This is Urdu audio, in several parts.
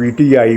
PTI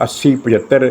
80-75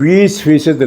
20%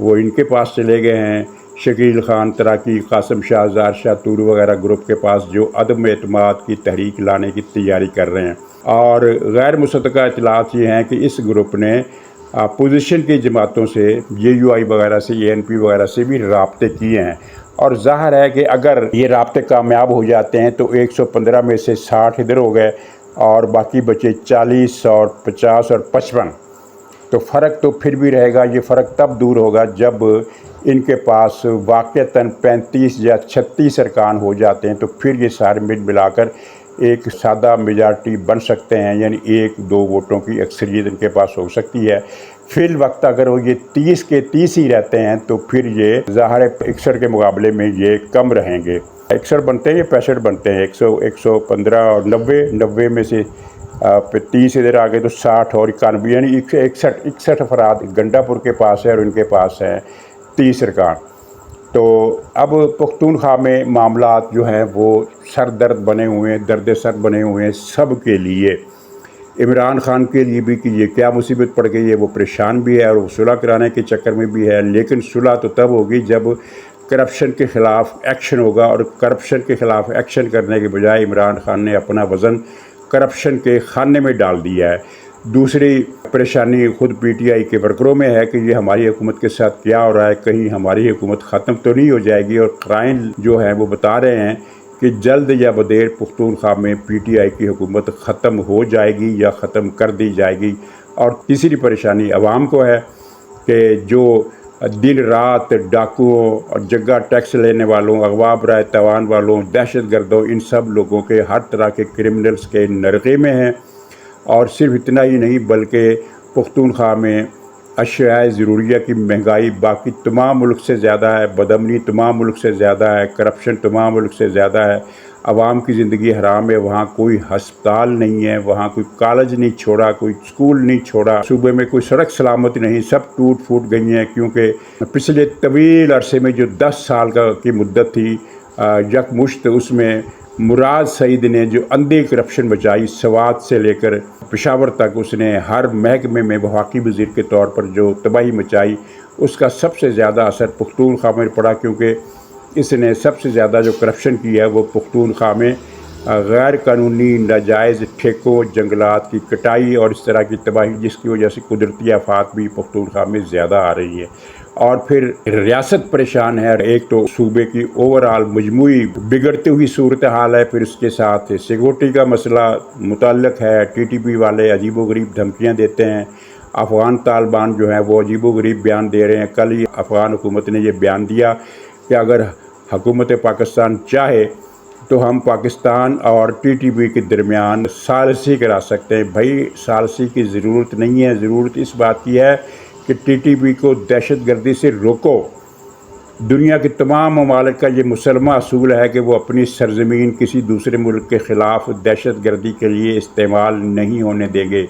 وہ ان کے پاس چلے گئے ہیں۔ شکیل خان تراکی، قاسم شاہ، زار شاہ تورو وغیرہ گروپ کے پاس، جو عدم اعتماد کی تحریک لانے کی تیاری کر رہے ہیں۔ اور غیر مصدقہ اطلاعات یہ ہیں کہ اس گروپ نے اپوزیشن کی جماعتوں سے، JUI وغیرہ سے، ANP وغیرہ سے بھی رابطے کیے ہیں، اور ظاہر ہے کہ اگر یہ رابطے کامیاب ہو جاتے ہیں تو 115 میں سے 60 ادھر ہو گئے اور باقی بچے 40 اور 50 اور 55۔ تو فرق تو پھر بھی رہے گا۔ یہ فرق تب دور ہوگا جب ان کے پاس واقعتاً 35 یا 36 ارکان ہو جاتے ہیں، تو پھر یہ سارے ملا کر ایک سادہ میجارٹی بن سکتے ہیں، یعنی 1-2 ووٹوں کی اکثریت ان کے پاس ہو سکتی ہے۔ فی الوقت اگر وہ یہ 30 کے 30 ہی رہتے ہیں تو پھر یہ ظاہر 61 کے مقابلے میں یہ کم رہیں گے۔ 61 بنتے ہیں یا 65 بنتے ہیں، 115 اور 90 میں سے 30 ادھر آ گئے تو 60 اور 91، یعنی 61 افراد گنڈا پور کے پاس ہے اور ان کے پاس ہیں 30 ارکان۔ تو اب پختونخوا میں معاملات جو ہیں وہ سر درد بنے ہوئے ہیں، درد سر بنے ہوئے ہیں سب کے لیے۔ عمران خان کے لیے بھی کہ یہ کیا مصیبت پڑ گئی ہے، وہ پریشان بھی ہے اور وہ صلح کرانے کے چکر میں بھی ہے، لیکن صلح تو تب ہوگی جب کرپشن کے خلاف ایکشن ہوگا، اور کرپشن کے خلاف ایکشن کرنے کے بجائے عمران خان نے اپنا وزن کرپشن کے خانے میں ڈال دیا ہے۔ دوسری پریشانی خود PTI کے ورکروں میں ہے کہ یہ ہماری حکومت کے ساتھ کیا ہو رہا ہے، کہیں ہماری حکومت ختم تو نہیں ہو جائے گی، اور قرائن جو ہیں وہ بتا رہے ہیں کہ جلد یا بدیر پختونخوا میں PTI کی حکومت ختم ہو جائے گی یا ختم کر دی جائے گی۔ اور تیسری پریشانی عوام کو ہے کہ جو دن رات ڈاکوؤں اور جگہ ٹیکس لینے والوں، اغوا برائے تاوان والوں، دہشت گردوں، ان سب لوگوں کے، ہر طرح کے کرمنلز کے نرغے میں ہیں۔ اور صرف اتنا ہی نہیں بلکہ پختونخوا میں اشیاء ضروریہ کی مہنگائی باقی تمام ملک سے زیادہ ہے، بدامنی تمام ملک سے زیادہ ہے، کرپشن تمام ملک سے زیادہ ہے، عوام کی زندگی حرام ہے۔ وہاں کوئی ہسپتال نہیں ہے، وہاں کوئی کالج نہیں چھوڑا، کوئی اسکول نہیں چھوڑا، صوبے میں کوئی سڑک سلامت نہیں، سب ٹوٹ پھوٹ گئی ہیں، کیونکہ پچھلے طویل عرصے میں جو 10 سال کی مدت تھی یکمشت، اس میں مراد سعید نے جو اندھی کرپشن بچائی، سوات سے لے کر پشاور تک، اس نے ہر محکمے میں وفاقی وزیر کے طور پر جو تباہی مچائی، اس کا سب سے زیادہ اثر پختونخوا میں پڑا، کیونکہ اس نے سب سے زیادہ جو کرپشن کیا ہے وہ پختونخوا میں غیر قانونی ناجائز ٹھیکوں، جنگلات کی کٹائی اور اس طرح کی تباہی، جس کی وجہ سے قدرتی آفات بھی پختونخوا میں زیادہ آ رہی ہے۔ اور پھر ریاست پریشان ہے، ایک تو صوبے کی اوورآل مجموعی بگڑتی ہوئی صورتحال ہے، پھر اس کے ساتھ سیکورٹی کا مسئلہ متعلق ہے، TTP والے عجیب و غریب دھمکیاں دیتے ہیں، افغان طالبان جو ہیں وہ عجیب و غریب بیان دے رہے ہیں۔ کل ہی افغان حکومت نے یہ بیان دیا کہ اگر حکومت پاکستان چاہے تو ہم پاکستان اور TTP کے درمیان ثالثی کرا سکتے ہیں۔ بھائی ثالثی کی ضرورت نہیں ہے، ضرورت اس بات کی ہے کہ TTP کو دہشت گردی سے روکو۔ دنیا کے تمام ممالک کا یہ مسلمہ اصول ہے کہ وہ اپنی سرزمین کسی دوسرے ملک کے خلاف دہشت گردی کے لیے استعمال نہیں ہونے دیں گے۔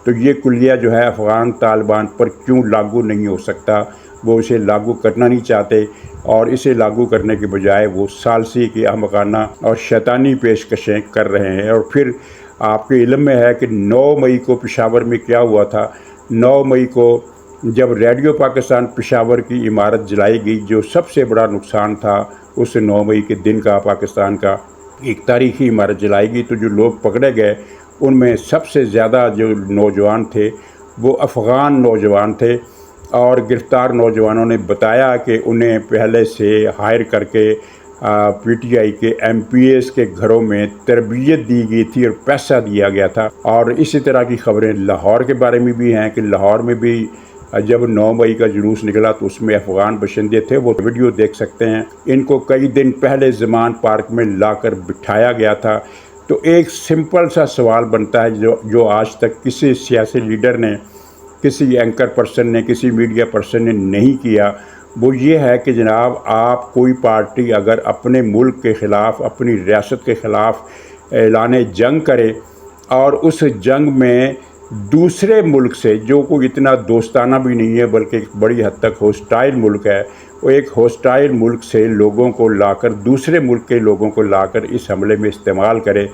تو یہ کلیہ جو ہے افغان طالبان پر کیوں لاگو نہیں ہو سکتا؟ وہ اسے لاگو کرنا نہیں چاہتے، اور اسے لاگو کرنے کے بجائے وہ ثالثی کی احمقانہ اور شیطانی پیشکشیں کر رہے ہیں۔ اور پھر آپ کے علم میں ہے کہ 9 مئی کو پشاور میں کیا ہوا تھا۔ 9 مئی کو جب ریڈیو پاکستان پشاور کی عمارت جلائی گئی، جو سب سے بڑا نقصان تھا اس 9 مئی کے دن کا، پاکستان کا ایک تاریخی عمارت جلائی گئی، تو جو لوگ پکڑے گئے ان میں سب سے زیادہ جو نوجوان تھے وہ افغان نوجوان تھے، اور گرفتار نوجوانوں نے بتایا کہ انہیں پہلے سے ہائر کر کے PTI کے MPs کے گھروں میں تربیت دی گئی تھی اور پیسہ دیا گیا تھا۔ اور اسی طرح کی خبریں لاہور کے بارے میں بھی ہیں کہ لاہور میں بھی جب 9 مئی کا جلوس نکلا تو اس میں افغان باشندے تھے، وہ ویڈیو دیکھ سکتے ہیں۔ ان کو کئی دن پہلے زمان پارک میں لا کر بٹھایا گیا تھا۔ تو ایک سمپل سا سوال بنتا ہے جو آج تک کسی سیاسی لیڈر نے، کسی اینکر پرسن نے، کسی میڈیا پرسن نے نہیں کیا، وہ یہ ہے کہ جناب آپ کوئی پارٹی اگر اپنے ملک کے خلاف، اپنی ریاست کے خلاف اعلان جنگ کرے اور اس جنگ میں دوسرے ملک سے جو کوئی اتنا دوستانہ بھی نہیں ہے بلکہ ایک بڑی حد تک ہوسٹائل ملک ہے، وہ ایک ہوسٹائل ملک سے لوگوں کو لا کر، دوسرے ملک کے لوگوں کو لا کر اس حملے میں استعمال کرے،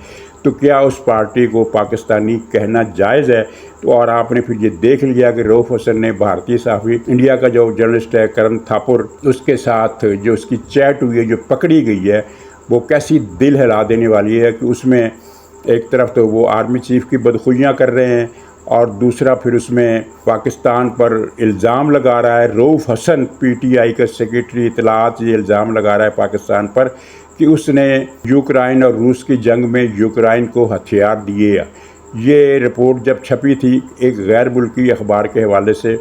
تو کیا اس پارٹی کو پاکستانی کہنا جائز ہے؟ تو اور آپ نے پھر یہ دیکھ لیا کہ رؤف حسن نے بھارتی صحافی انڈیا کا جو جرنلسٹ ہے کرن تھاپر، اس کے ساتھ جو اس کی چیٹ ہوئی ہے جو پکڑی گئی ہے، وہ کیسی دل ہلا دینے والی ہے کہ اس میں ایک طرف تو وہ آرمی چیف کی بدخوئیاں کر رہے ہیں اور دوسرا پھر اس میں پاکستان پر الزام لگا رہا ہے رؤف حسن، پی ٹی آئی کا سیکریٹری اطلاعات، یہ الزام لگا رہا ہے پاکستان پر کہ اس نے یوکرائن اور روس کی جنگ میں یوکرائن کو ہتھیار دیے۔ یہ رپورٹ جب چھپی تھی ایک غیر ملکی اخبار کے حوالے سے،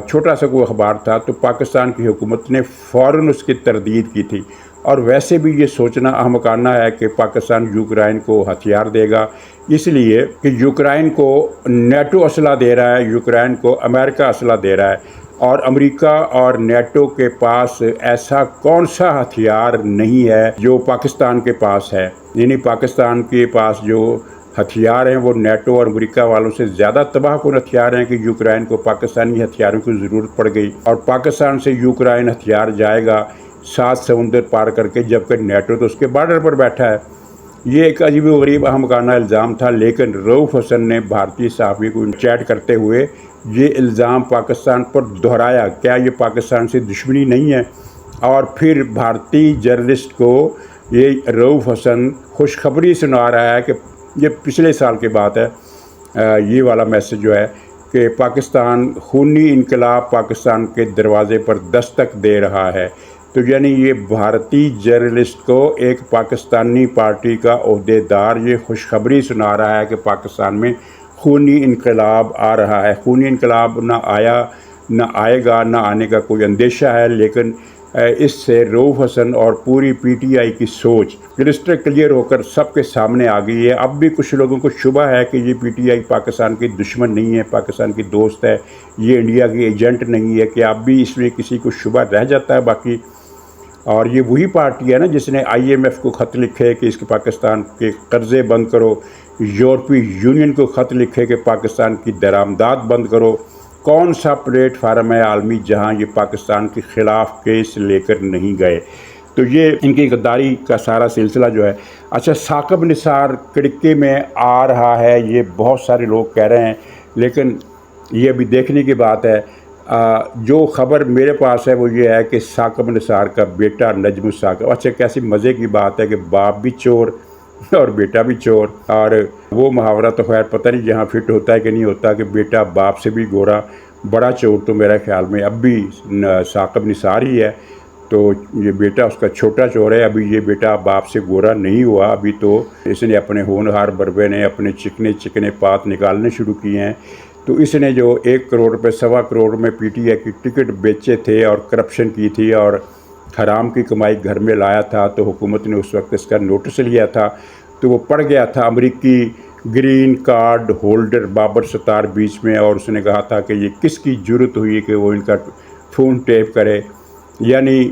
چھوٹا سا کوئی اخبار تھا، تو پاکستان کی حکومت نے فوراً اس کی تردید کی تھی۔ اور ویسے بھی یہ سوچنا احمقانہ ہے کہ پاکستان یوکرائن کو ہتھیار دے گا، اس لیے کہ یوکرائن کو نیٹو اسلحہ دے رہا ہے، یوکرائن کو امریکہ اسلحہ دے رہا ہے، اور امریکہ اور نیٹو کے پاس ایسا کون سا ہتھیار نہیں ہے جو پاکستان کے پاس ہے؟ یعنی پاکستان کے پاس جو ہتھیار ہیں وہ نیٹو اور امریکہ والوں سے زیادہ تباہ کن ہتھیار ہیں کہ یوکرائن کو پاکستانی ہتھیاروں کی ضرورت پڑ گئی، اور پاکستان سے یوکرائن ہتھیار جائے گا 7 سمندر پار کر کے، جبکہ نیٹو تو اس کے بارڈر پر بیٹھا ہے۔ یہ ایک عجیب و غریب احمقانہ الزام تھا، لیکن رؤف حسن نے بھارتی صحافی کو چیٹ کرتے ہوئے یہ الزام پاکستان پر دہرایا۔ کیا یہ پاکستان سے دشمنی نہیں ہے؟ اور پھر بھارتی جرنلسٹ کو یہ رؤف حسن خوشخبری سنا رہا ہے کہ یہ پچھلے سال کی بات ہے، یہ والا میسج جو ہے کہ پاکستان خونی انقلاب پاکستان کے دروازے پر دستک دے رہا ہے۔ تو یعنی یہ بھارتی جرنلسٹ کو ایک پاکستانی پارٹی کا عہدیدار یہ خوشخبری سنا رہا ہے کہ پاکستان میں خونی انقلاب آ رہا ہے۔ خونی انقلاب نہ آیا، نہ آئے گا، نہ آنے کا کوئی اندیشہ ہے، لیکن اس سے رؤف حسن اور پوری پی ٹی آئی کی سوچ کرسٹل کلیئر ہو کر سب کے سامنے آ گئی ہے۔ اب بھی کچھ لوگوں کو شبہ ہے کہ یہ پی ٹی آئی پاکستان کی دشمن نہیں ہے، پاکستان کی دوست ہے، یہ انڈیا کی ایجنٹ نہیں ہے، کہ اب بھی اس میں کسی کو شبہ رہ جاتا ہے باقی۔ اور یہ وہی پارٹی ہے نا جس نے آئی ایم ایف کو خط لکھے کہ اس کے پاکستان کے قرضے بند کرو، یورپی یونین کو خط لکھے کہ پاکستان کی درآمدات بند کرو۔ کون سا پلیٹ فارم ہے عالمی جہاں یہ پاکستان کے خلاف کیس لے کر نہیں گئے؟ تو یہ ان کی غداری کا سارا سلسلہ جو ہے۔ اچھا، ثاقب نثار کڑکے میں آ رہا ہے، یہ بہت سارے لوگ کہہ رہے ہیں، لیکن یہ ابھی دیکھنے کی بات ہے۔ جو خبر میرے پاس ہے وہ یہ ہے کہ ثاقب نثار کا بیٹا نجم الثاقب، اچھا کیسی مزے کی بات ہے کہ باپ بھی چور اور بیٹا بھی چور، اور وہ محاورہ تو خیر پتہ نہیں جہاں فٹ ہوتا ہے کہ نہیں ہوتا کہ بیٹا باپ سے بھی گورا، بڑا چور تو میرے خیال میں اب بھی ثاقب نثار ہی ہے، تو یہ بیٹا اس کا چھوٹا چور ہے، ابھی یہ بیٹا باپ سے گورا نہیں ہوا، ابھی تو اس نے اپنے ہونہار بربے نے اپنے چکنے پات نکالنے شروع کیے ہیں۔ تو اس نے جو 1 کروڑ روپے 1.25 کروڑ میں پی ٹی آئی کی ٹکٹ بیچے تھے اور کرپشن کی تھی اور حرام کی کمائی گھر میں لایا تھا، تو حکومت نے اس وقت اس کا نوٹس لیا تھا، تو وہ پڑ گیا تھا امریکی گرین کارڈ ہولڈر بابر ستار بیچ میں، اور اس نے کہا تھا کہ یہ کس کی جرت ہوئی کہ وہ ان کا فون ٹیپ کرے، یعنی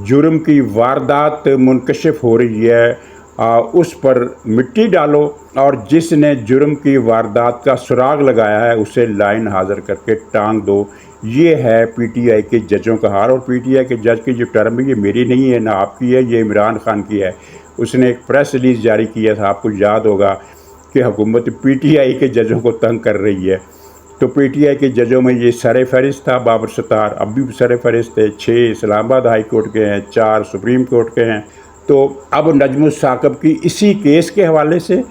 جرم کی واردات منکشف ہو رہی ہے، اس پر مٹی ڈالو، اور جس نے جرم کی واردات کا سراغ لگایا ہے اسے لائن حاضر کر کے ٹانگ دو۔ یہ ہے پی ٹی آئی کے ججوں کا حال، اور پی ٹی آئی کے جج کی جو ٹرم ہے یہ میری نہیں ہے، نہ آپ کی ہے، یہ عمران خان کی ہے۔ اس نے ایک پریس ریلیز جاری کیا تھا، آپ کو یاد ہوگا کہ حکومت پی ٹی آئی کے ججوں کو تنگ کر رہی ہے۔ تو پی ٹی آئی کے ججوں میں یہ سر فہرست تھا بابر ستار، اب بھی سر فہرست تھے، 6 اسلام آباد ہائی کورٹ کے ہیں، 4 سپریم کورٹ کے ہیں۔ تو اب نجم الثاقب کی اسی کیس کے حوالے سے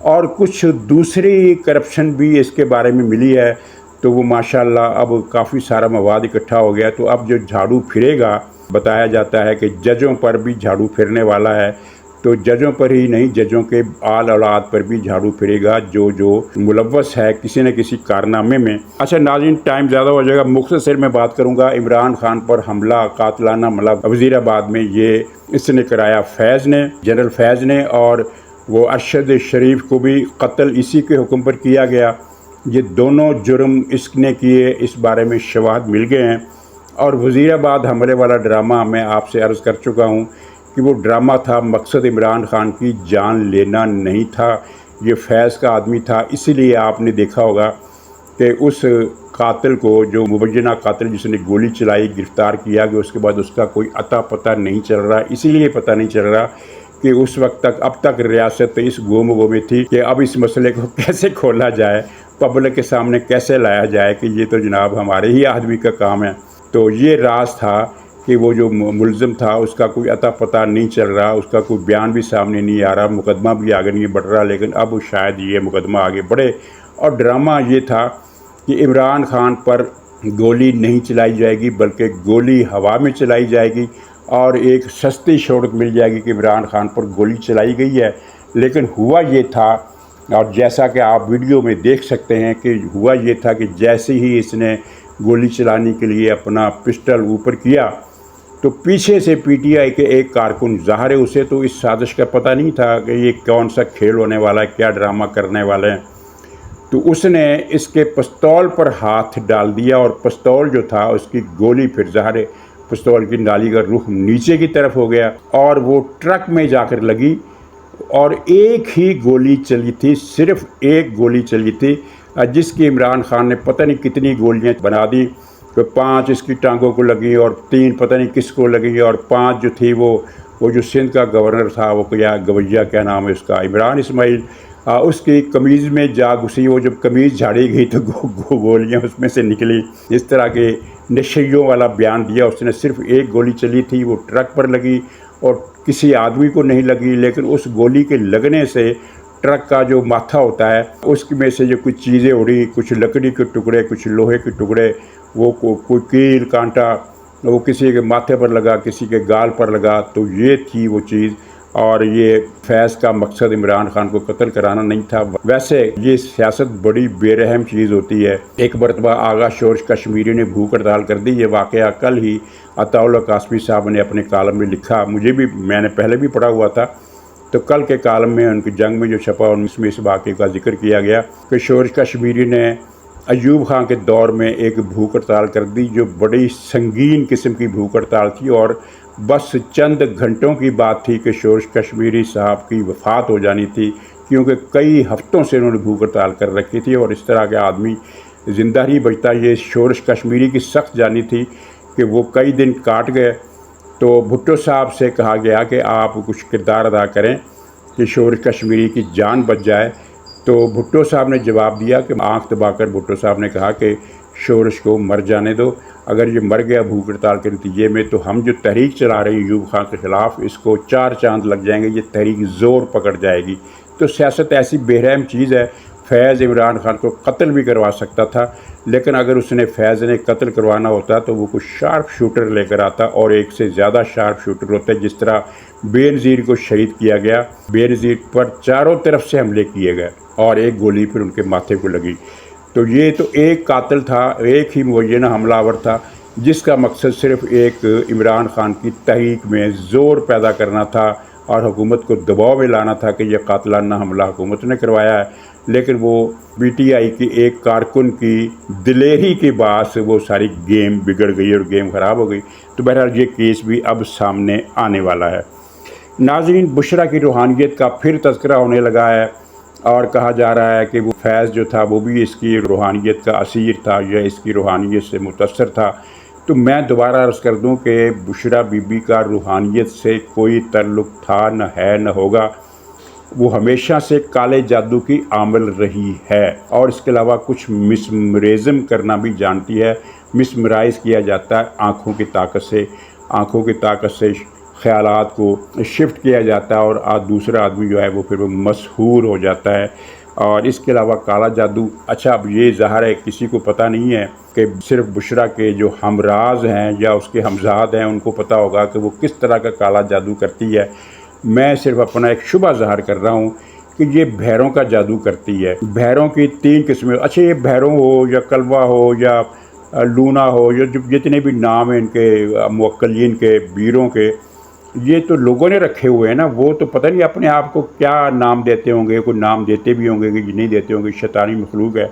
اور کچھ دوسری کرپشن بھی اس کے بارے میں ملی ہے، تو وہ ماشاءاللہ اب کافی سارا مواد اکٹھا ہو گیا، تو اب جو جھاڑو پھرے گا، بتایا جاتا ہے کہ ججوں پر بھی جھاڑو پھرنے والا ہے، تو ججوں پر ہی نہیں، ججوں کے آل اولاد پر بھی جھاڑو پھرے گا جو ملوث ہے کسی نہ کسی کارنامے میں۔ اچھا ناظرین، ٹائم زیادہ ہو جائے گا، مختصر میں بات کروں گا۔ عمران خان پر حملہ، قاتلانہ حملہ وزیر آباد میں، یہ اس نے کرایا فیض نے، جنرل فیض نے، اور وہ ارشد شریف کو بھی قتل اسی کے حکم پر کیا گیا۔ یہ دونوں جرم اس نے کیے، اس بارے میں شواہد مل گئے ہیں۔ اور وزیر آباد حملے والا ڈرامہ میں آپ سے عرض کر چکا ہوں کہ وہ ڈرامہ تھا، مقصد عمران خان کی جان لینا نہیں تھا، یہ فیض کا آدمی تھا، اسی لیے آپ نے دیکھا ہوگا کہ اس قاتل کو، جو مبینہ قاتل جس نے گولی چلائی، گرفتار کیا کہ اس کے بعد اس کا کوئی عطا پتہ نہیں چل رہا، اسی لیے پتہ نہیں چل رہا کہ اس وقت تک، اب تک ریاست اس گم و گو میں تھی کہ اب اس مسئلے کو کیسے کھولا جائے، پبلک کے سامنے کیسے لایا جائے کہ یہ تو جناب ہمارے ہی آدمی کا کام ہے۔ تو یہ راز تھا کہ وہ جو ملزم تھا اس کا کوئی عطا پتہ نہیں چل رہا، اس کا کوئی بیان بھی سامنے نہیں آ رہا، مقدمہ بھی آگے نہیں بڑھ رہا، لیکن اب شاید یہ مقدمہ آگے بڑھے۔ اور ڈرامہ یہ تھا کہ عمران خان پر گولی نہیں چلائی جائے گی بلکہ گولی ہوا میں چلائی جائے گی، اور ایک سستی شہرت مل جائے گی کہ عمران خان پر گولی چلائی گئی ہے۔ لیکن ہوا یہ تھا، اور جیسا کہ آپ ویڈیو میں دیکھ سکتے ہیں کہ ہوا یہ تھا کہ جیسے ہی اس نے گولی چلانے کے لیے اپنا پسٹل اوپر کیا تو پیچھے سے پی ٹی آئی کے ایک کارکن، ظاہر ہے اسے تو اس سازش کا پتہ نہیں تھا کہ یہ کون سا کھیل ہونے والا ہے، کیا ڈرامہ کرنے والے ہیں، تو اس نے اس کے پستول پر ہاتھ ڈال دیا، اور پستول جو تھا اس کی گولی پھر ظاہر ہے پستول کی نالی کا رخ نیچے کی طرف ہو گیا اور وہ ٹرک میں جا کر لگی، اور ایک ہی گولی چلی تھی، صرف ایک گولی چلی تھی، جس کی عمران خان نے پتہ نہیں کتنی گولیاں بنا دی، کہ 5 اس کی ٹانگوں کو لگی اور 3 پتہ نہیں کس کو لگی، اور 5 جو تھی وہ جو سندھ کا گورنر تھا، وہ کیا گویا کیا نام ہے اس کا، عمران اسماعیل، اس کی قمیض میں جا گھسی، وہ جب قمیض جھاڑی گئی تو گولیاں اس میں سے نکلی۔ اس طرح کے نشیوں والا بیان دیا اس نے، صرف ایک گولی چلی تھی، وہ ٹرک پر لگی اور کسی آدمی کو نہیں لگی، لیکن اس گولی کے لگنے سے ٹرک کا جو ماتھا ہوتا ہے اس میں سے جو کچھ چیزیں اڑی، کچھ لکڑی کے ٹکڑے، کچھ لوہے کے ٹکڑے، وہ کوئی کیل کانٹا، وہ کسی کے ماتھے پر لگا، کسی کے گال پر لگا، تو یہ تھی وہ چیز۔ اور یہ فیض کا مقصد عمران خان کو قتل کرانا نہیں تھا۔ ویسے یہ سیاست بڑی بے رحم چیز ہوتی ہے۔ ایک مرتبہ آغا شورش کشمیری نے بھوک ہڑتال کر دی، یہ واقعہ کل ہی عطاء اللہ قاسمی صاحب نے اپنے کالم میں لکھا، میں نے پہلے بھی پڑھا ہوا تھا، تو کل کے کالم میں ان کی جنگ میں جو چھپا ان میں اس واقعے کا ذکر کیا گیا کہ شورش کشمیری نے ایوب خان کے دور میں ایک بھوک ہڑتال کر دی، جو بڑی سنگین قسم کی بھوک ہڑتال تھی، اور بس چند گھنٹوں کی بات تھی کہ شورش کشمیری صاحب کی وفات ہو جانی تھی، کیونکہ کئی ہفتوں سے انہوں نے بھوک ہڑتال کر رکھی تھی، اور اس طرح کے آدمی زندہ نہیں بچتا۔ یہ شورش کشمیری کی سخت جانی تھی کہ وہ کئی دن کاٹ گئے، تو بھٹو صاحب سے کہا گیا کہ آپ کچھ کردار ادا کریں کہ شورش کشمیری کی جان بچ جائے، تو بھٹو صاحب نے جواب دیا کہ آنکھ دبا کر بھٹو صاحب نے کہا کہ شورش کو مر جانے دو، اگر یہ مر گیا بھوک ہڑتال کے نتیجے میں تو ہم جو تحریک چلا رہے ہیں ایوب خان کے خلاف، اس کو 4 چاند لگ جائیں گے، یہ تحریک زور پکڑ جائے گی۔ تو سیاست ایسی بے رحم چیز ہے، فیض عمران خان کو قتل بھی کروا سکتا تھا، لیکن اگر فیض نے قتل کروانا ہوتا تو وہ کچھ شارپ شوٹر لے کر آتا، اور ایک سے زیادہ شارپ شوٹر ہوتے، جس طرح بے نظیر کو شہید کیا گیا، بے نظیر پر چاروں طرف سے حملے کیے گئے اور ایک گولی پھر ان کے ماتھے کو لگی۔ تو یہ تو ایک قاتل تھا، ایک ہی مبینہ حملہ آور تھا، جس کا مقصد صرف ایک عمران خان کی تحریک میں زور پیدا کرنا تھا اور حکومت کو دباؤ میں لانا تھا کہ یہ قاتلانہ حملہ حکومت نے کروایا ہے، لیکن وہ پی ٹی آئی کی ایک کارکن کی دلیری کے باعث وہ ساری گیم بگڑ گئی اور گیم خراب ہو گئی۔ تو بہرحال یہ کیس بھی اب سامنے آنے والا ہے۔ ناظرین، بشرا کی روحانیت کا پھر تذکرہ ہونے لگا ہے، اور کہا جا رہا ہے کہ وہ فیض جو تھا وہ بھی اس کی روحانیت کا اسیر تھا یا اس کی روحانیت سے متاثر تھا۔ تو میں دوبارہ عرض کر دوں کہ بشرا بی بی کا روحانیت سے کوئی تعلق تھا، نہ ہے، نہ ہوگا۔ وہ ہمیشہ سے کالے جادو کی عامل رہی ہے، اور اس کے علاوہ کچھ مسمرائزم کرنا بھی جانتی ہے۔ مسمرائز کیا جاتا ہے آنکھوں کی طاقت سے خیالات کو شفٹ کیا جاتا ہے، اور دوسرا آدمی جو ہے وہ پھر وہ مسحور ہو جاتا ہے۔ اور اس کے علاوہ کالا جادو، اچھا اب یہ ظاہر ہے کسی کو پتہ نہیں ہے کہ صرف بشرا کے جو ہمراز ہیں یا اس کے ہمزاد ہیں ان کو پتہ ہوگا کہ وہ کس طرح کا کالا جادو کرتی ہے۔ میں صرف اپنا ایک شبہ ظاہر کر رہا ہوں کہ یہ بھیروں کا جادو کرتی ہے۔ بھیروں کی 3 قسمیں، اچھا یہ بھیروں ہو یا کلوا ہو یا لونا ہو یا جتنے بھی نام ہیں ان کے موکلین کے، بیروں کے، یہ تو لوگوں نے رکھے ہوئے ہیں نا، وہ تو پتہ نہیں اپنے آپ کو کیا نام دیتے ہوں گے، کوئی نام دیتے بھی ہوں گے کہ نہیں دیتے ہوں گے، شیطانی مخلوق ہے۔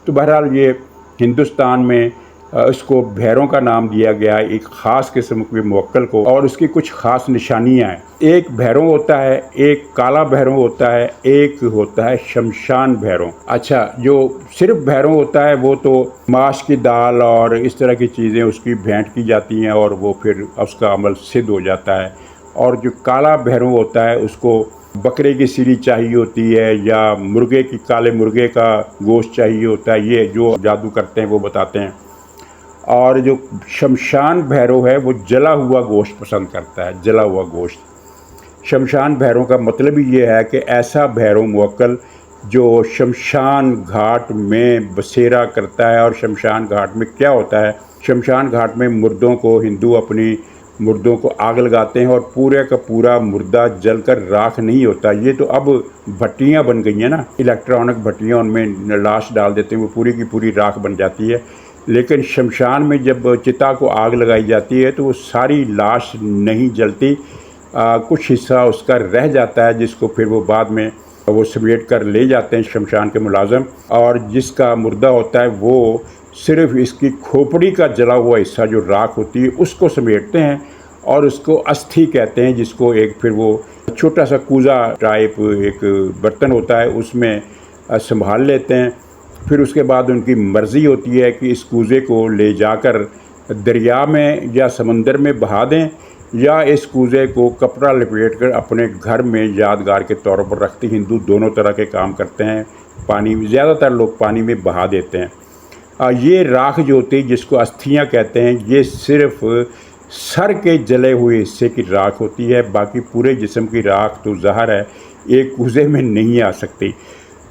تو بہرحال یہ ہندوستان میں اس کو بھیروں کا نام دیا گیا ہے ایک خاص قسم کے موکل کو، اور اس کی کچھ خاص نشانیاں ہیں۔ ایک بھیروں ہوتا ہے، ایک کالا بھیروں ہوتا ہے، ایک ہوتا ہے شمشان بھیروں۔ اچھا، جو صرف بھیروں ہوتا ہے وہ تو ماش کی دال اور اس طرح کی چیزیں اس کی بھینٹ کی جاتی ہیں اور وہ پھر اس کا عمل سدھ ہو جاتا ہے، اور جو کالا بھیروں ہوتا ہے اس کو بکرے کی سیری چاہیے ہوتی ہے یا مرغے کی، کالے مرغے کا گوشت چاہیے ہوتا ہے، یہ جو جادو کرتے ہیں وہ بتاتے ہیں۔ اور جو شمشان بھیرو ہے وہ جلا ہوا گوشت پسند کرتا ہے، جلا ہوا گوشت۔ شمشان بھیروں کا مطلب ہی یہ ہے کہ ایسا بھیرو موکل جو شمشان گھاٹ میں بسیرا کرتا ہے۔ اور شمشان گھاٹ میں کیا ہوتا ہے؟ شمشان گھاٹ میں مردوں کو، ہندو اپنی مردوں کو آگ لگاتے ہیں اور پورے کا پورا مردہ جل کر راکھ نہیں ہوتا۔ یہ تو اب بھٹیاں بن گئی ہیں نا، الیکٹرانک بھٹیاں، ان میں لاش ڈال دیتے ہیں، وہ پوری کی پوری راکھ بن جاتی ہے۔ لیکن شمشان میں جب چتا کو آگ لگائی جاتی ہے تو وہ ساری لاش نہیں جلتی، کچھ حصہ اس کا رہ جاتا ہے، جس کو پھر وہ بعد میں وہ سمیٹ کر لے جاتے ہیں شمشان کے ملازم، اور جس کا مردہ ہوتا ہے وہ صرف اس کی کھوپڑی کا جلا ہوا حصہ جو راکھ ہوتی ہے اس کو سمیٹتے ہیں اور اس کو استھی کہتے ہیں، جس کو ایک پھر وہ چھوٹا سا کوزہ ٹائپ ایک برتن ہوتا ہے اس میں سنبھال لیتے ہیں۔ پھر اس کے بعد ان کی مرضی ہوتی ہے کہ اس کوزے کو لے جا کر دریا میں یا سمندر میں بہا دیں، یا اس کوزے کو کپڑا لپیٹ کر اپنے گھر میں یادگار کے طور پر رکھتے۔ ہندو دونوں طرح کے کام کرتے ہیں، پانی میں زیادہ تر لوگ پانی میں بہا دیتے ہیں۔ یہ راکھ جو ہوتی ہے جس کو استھیاں کہتے ہیں، یہ صرف سر کے جلے ہوئے حصے کی راکھ ہوتی ہے، باقی پورے جسم کی راکھ تو ظاہر ہے ایک کوزے میں نہیں آ سکتی۔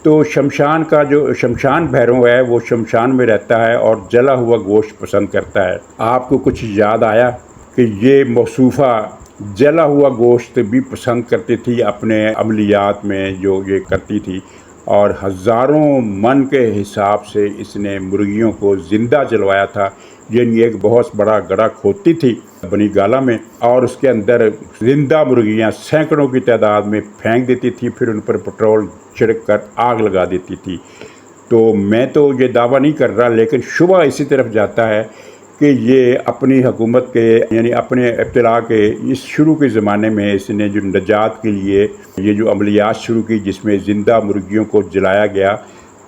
تو شمشان کا جو شمشان بھیروں ہے وہ شمشان میں رہتا ہے اور جلا ہوا گوشت پسند کرتا ہے۔ آپ کو کچھ یاد آیا کہ یہ موصوفہ جلا ہوا گوشت بھی پسند کرتی تھی اپنے عملیات میں جو یہ کرتی تھی، اور ہزاروں من کے حساب سے اس نے مرغیوں کو زندہ جلوایا تھا۔ یعنی ایک بہت بڑا گڑھا کھودتی تھی بنی گالا میں اور اس کے اندر زندہ مرغیاں سینکڑوں کی تعداد میں پھینک دیتی تھی، پھر ان پر پٹرول چھڑک کر آگ لگا دیتی تھی۔ تو میں تو یہ دعویٰ نہیں کر رہا، لیکن شبہ اسی طرف جاتا ہے کہ یہ اپنی حکومت کے یعنی اپنے ابتلا کے اس شروع کے زمانے میں اس نے جو نجات کے لیے یہ جو عملیات شروع کی جس میں زندہ مرغیوں کو جلایا گیا،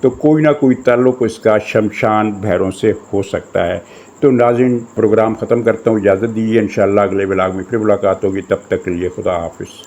تو کوئی نہ کوئی تعلق اس کا شمشان بھیروں سے ہو سکتا ہے۔ تو ناظرین، پروگرام ختم کرتا ہوں، اجازت دیجیے، انشاءاللہ اگلے ولاگ میں پھر ملاقات ہوگی، تب تک کے لیے خدا حافظ۔